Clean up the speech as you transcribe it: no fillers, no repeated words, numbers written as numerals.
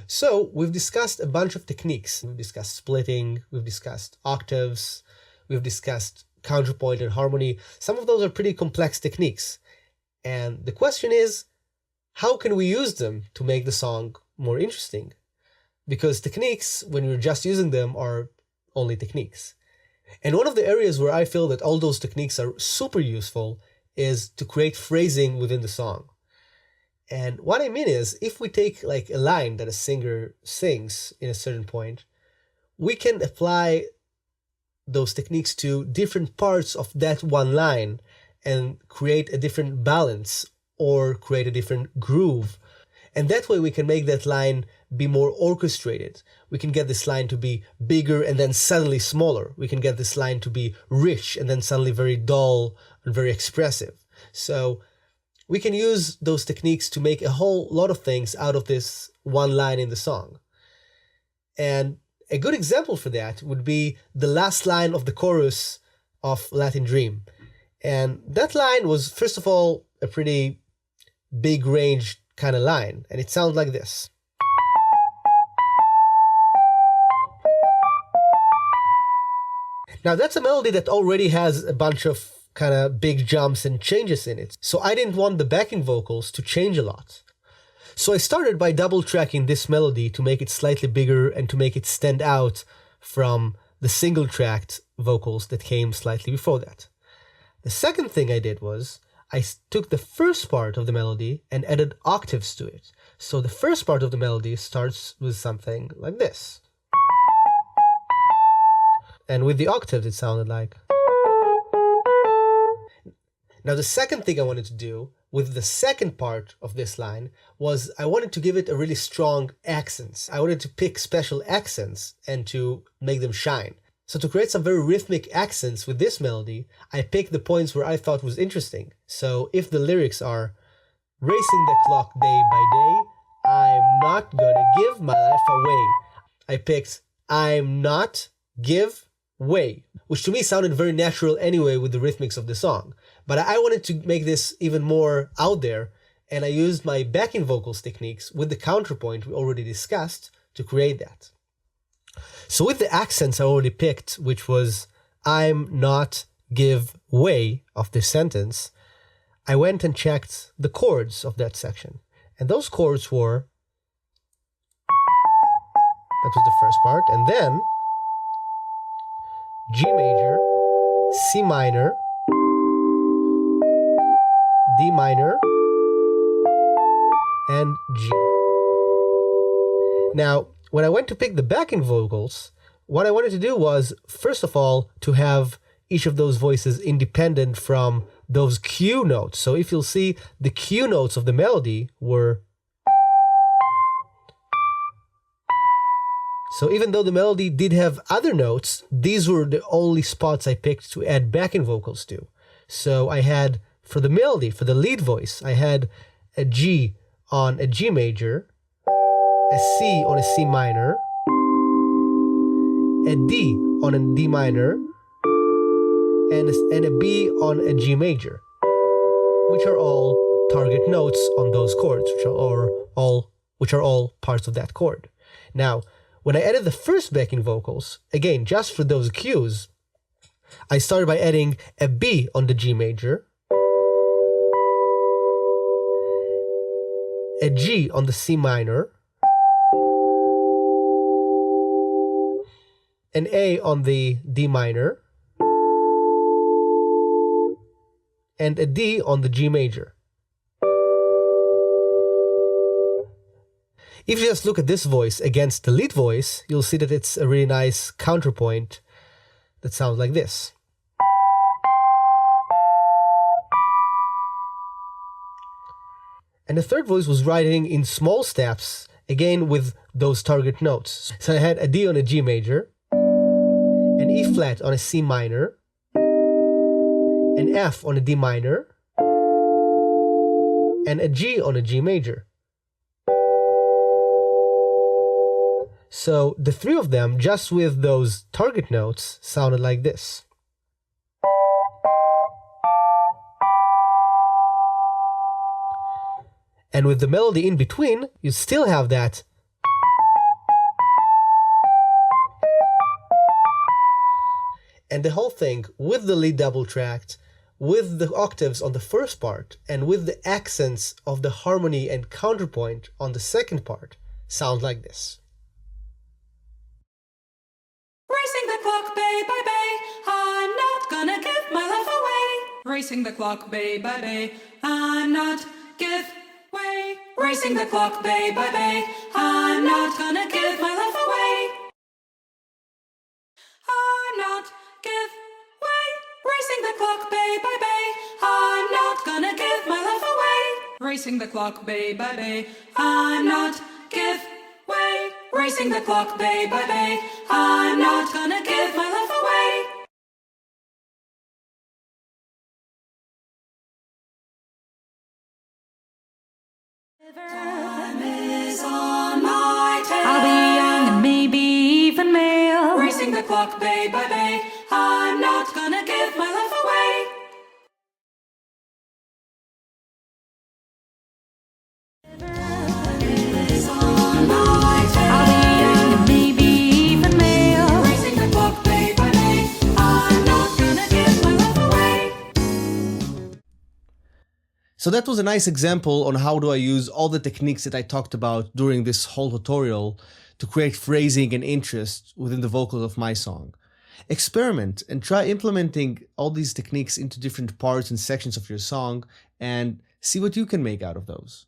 So we've discussed a bunch of techniques. We've discussed splitting, we've discussed octaves, we've discussed counterpoint and harmony. Some of those are pretty complex techniques. And the question is, how can we use them to make the song more interesting? Because techniques, when you're just using them, are only techniques. And one of the areas where I feel that all those techniques are super useful is to create phrasing within the song. And what I mean is, if we take like a line that a singer sings in a certain point, we can apply those techniques to different parts of that one line and create a different balance or create a different groove. And that way we can make that line be more orchestrated. We can get this line to be bigger and then suddenly smaller. We can get this line to be rich and then suddenly very dull and very expressive. So we can use those techniques to make a whole lot of things out of this one line in the song. And a good example for that would be the last line of the chorus of Latin Dream. And that line was, first of all, a pretty big range kind of line. And it sounds like this. Now that's a melody that already has a bunch of kind of big jumps and changes in it. So I didn't want the backing vocals to change a lot. So I started by double tracking this melody to make it slightly bigger and to make it stand out from the single tracked vocals that came slightly before that. The second thing I did was I took the first part of the melody and added octaves to it. So the first part of the melody starts with something like this. And with the octaves, it sounded like. Now, the second thing I wanted to do with the second part of this line was I wanted to give it a really strong accents. I wanted to pick special accents and to make them shine. So to create some very rhythmic accents with this melody, I picked the points where I thought was interesting. So if the lyrics are, racing the clock day by day, I'm not gonna give my life away. I picked, I'm not give way, which to me sounded very natural anyway with the rhythmics of the song. But I wanted to make this even more out there, and I used my backing vocals techniques with the counterpoint we already discussed to create that. So with the accents I already picked, which was I'm not give way of this sentence, I went and checked the chords of that section. And those chords were, that was the first part, and then G major, C minor, D minor, and G. Now, when I went to pick the backing vocals, what I wanted to do was, first of all, to have each of those voices independent from those Q notes. So if you'll see, the Q notes of the melody were. So even though the melody did have other notes, these were the only spots I picked to add backing vocals to. So I had, for the melody, for the lead voice, I had a G on a G major, a C on a C minor, a D on a D minor, and a B on a G major, which are all target notes on those chords, which are all parts of that chord. Now, when I added the first backing vocals, again, just for those cues, I started by adding a B on the G major, a G on the C minor, an A on the D minor, and a D on the G major. If you just look at this voice against the lead voice, you'll see that it's a really nice counterpoint that sounds like this. And the third voice was writing in small steps, again with those target notes. So I had a D on a G major, an E flat on a C minor, an F on a D minor, and a G on a G major. So the three of them, just with those target notes, sounded like this. And with the melody in between, you still have that And the whole thing with the lead double tracked, with the octaves on the first part, and with the accents of the harmony and counterpoint on the second part, sounds like this. Racing the clock, bay by bay, I'm not gonna give my love away. Racing the clock, bay by bay, I'm not give way. Racing the clock, bay by bay, I'm not gonna give my love away. I'm not give way. Racing the clock, bay by bay, I'm not gonna give my love away. Racing the clock, bay by bay, I'm not give way. Racing the clock, bay by bay, I'm not gonna give my love away. Time is on my tail. I'll be young and maybe even male. Racing the clock, bay by bay, I'm not gonna give my love away. Time is on my tail. I'll be young and maybe even male. Racing the clock, bay by bay, I'm not gonna give my love away. So that was a nice example on how do I use all the techniques that I talked about during this whole tutorial to create phrasing and interest within the vocals of my song. Experiment and try implementing all these techniques into different parts and sections of your song and see what you can make out of those.